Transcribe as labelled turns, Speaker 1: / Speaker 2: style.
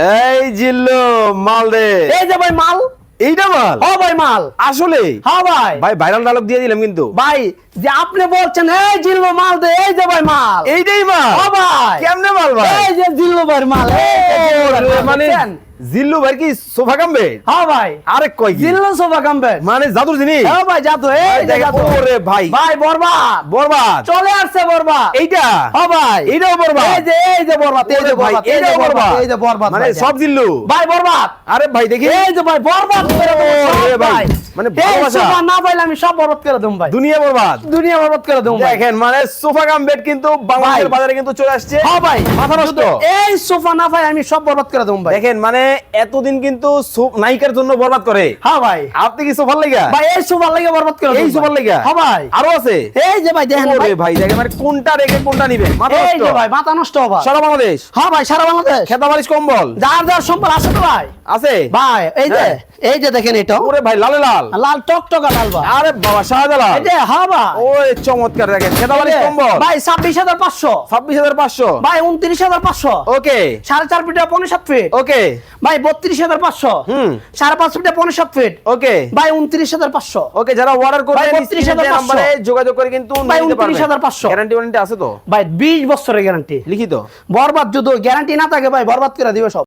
Speaker 1: এই জিল্লু মাল দে।
Speaker 2: এই যে ভাই মাল,
Speaker 1: এইটা মাল?
Speaker 2: ও ভাই মাল
Speaker 1: আসলে
Speaker 2: হ্যাঁ ভাই।
Speaker 1: ভাই ভাইরাল ডায়লগ দিয়ে দিলাম কিন্তু।
Speaker 2: ভাই যে আপনি বলছেন এই জিল্লু মাল দে, এই যে ভাই মাল,
Speaker 1: এইটাই মাল?
Speaker 2: ও ভাই
Speaker 1: কেমনে মাল ভাই?
Speaker 2: এই যে জিল্লু ভাই মাল, এই যে জিল্লু ভাইয়ের মাল,
Speaker 1: মানে
Speaker 2: দেখছেন?
Speaker 1: জিল্লু ভাই কি সোফা কামবে?
Speaker 2: হ্যাঁ ভাই
Speaker 1: আরে কই কি?
Speaker 2: জিল্লু সোফা কামবে
Speaker 1: মানে জাদুর জিনিস?
Speaker 2: হ্যাঁ ভাই জাদু, এই যে জাদু।
Speaker 1: ওরে ভাই
Speaker 2: ভাই বরবাদ
Speaker 1: বরবাদ
Speaker 2: চলে আসছে বরবাদ।
Speaker 1: এইটা?
Speaker 2: হ্যাঁ ভাই
Speaker 1: এইটাও বরবাদ?
Speaker 2: এই যে বরবাদ, এই যে
Speaker 1: ওরে ভাই,
Speaker 2: বরবাদ, এই যে
Speaker 1: এইটাও
Speaker 2: বরবাদ,
Speaker 1: বরবাদ?
Speaker 2: এই যে বরবাদ
Speaker 1: মানে
Speaker 2: ভাই,
Speaker 1: সব জিল্লু?
Speaker 2: ভাই বরবাদ।
Speaker 1: আরে ভাই দেখি
Speaker 2: এই যে ভাই বরবাদ করে দেবো
Speaker 1: ওরে
Speaker 2: সব
Speaker 1: ভাই,
Speaker 2: ভাই।
Speaker 1: মানে
Speaker 2: এই
Speaker 1: ভালোবাসা।
Speaker 2: সোফা না পাইলে আমি সব বরবাদ করে দেবো ভাই,
Speaker 1: দুনিয়া বরবাদ।
Speaker 2: দুনিয়া বরবাদ করে দেবো ভাই।
Speaker 1: দেখেন মানে সোফা কাম বেড কিন্তু বাংলাদেশের
Speaker 2: ভাই।
Speaker 1: বাজারে কিন্তু চলে আসছে।
Speaker 2: হ্যাঁ ভাই
Speaker 1: মাথা নষ্ট।
Speaker 2: এই সোফা না পাই আমি সব বরবাদ করে দেবো ভাই।
Speaker 1: দেখেন মানে এতদিন কিন্তু নায়িকার জন্য বরবাদ করে,
Speaker 2: হ্যাঁ ভাই
Speaker 1: আপনি কি সোফার লাগা?
Speaker 2: ভাই এই সোফা লাগে বরবাদ করে
Speaker 1: এই
Speaker 2: দেবো
Speaker 1: সোফার
Speaker 2: ভাই।
Speaker 1: লাগা?
Speaker 2: হ্যাঁ ভাই
Speaker 1: আরো আছে?
Speaker 2: এই যে ভাই দেখেন
Speaker 1: ওরে
Speaker 2: ভাই,
Speaker 1: ভাই দেখেন মানে কোনটা রেখে কোনটা নিবেন? মাথা
Speaker 2: এই
Speaker 1: নষ্ট।
Speaker 2: যে ভাই মাথা নষ্ট ভাই।
Speaker 1: সারা বাংলাদেশ
Speaker 2: হ্যাঁ ভাই সারা বাংলাদেশ
Speaker 1: খেতা বালিশ কম্বল
Speaker 2: যার যার সম্পদ আছে তো ভাই।
Speaker 1: আছে
Speaker 2: ভাই এই যে
Speaker 1: হ্যাঁ।
Speaker 2: এই যে দেখেন এটা
Speaker 1: ওরে ভাই লালে লাল।
Speaker 2: লাল টকটকা লাল ভাই।
Speaker 1: আরে বাবা শাহজালাল।
Speaker 2: এই যে হ্যাঁ ভাই
Speaker 1: ওই চমৎকার দেখেন খেতা বালিশ কম্বল
Speaker 2: ভাই 26,500,
Speaker 1: 26,500।
Speaker 2: ভাই 29,500,
Speaker 1: ওকে
Speaker 2: 4.5 ফিট 5.7 ফিট,
Speaker 1: ওকে
Speaker 2: ভাই 32,500,
Speaker 1: হুম
Speaker 2: 5.5 ফিট 5.7 ফিট,
Speaker 1: ওকে
Speaker 2: ভাই 29,500,
Speaker 1: ওকে যারা অর্ডার করবেন
Speaker 2: ভাই,
Speaker 1: স্ক্রিনে
Speaker 2: 32,500
Speaker 1: দেওয়া নম্বরে যোগাযোগ করে কিন্তু
Speaker 2: ভাই,
Speaker 1: নিতে পারবেন।
Speaker 2: 29,500
Speaker 1: গ্যারান্টি ওয়ারেন্টি আছে তো?
Speaker 2: ভাই 20 বছরের গ্যারান্টি।
Speaker 1: লিখিত?
Speaker 2: বরবাদ যদি গ্যারান্টি না থাকে ভাই বরবাদ করে দিবে সব।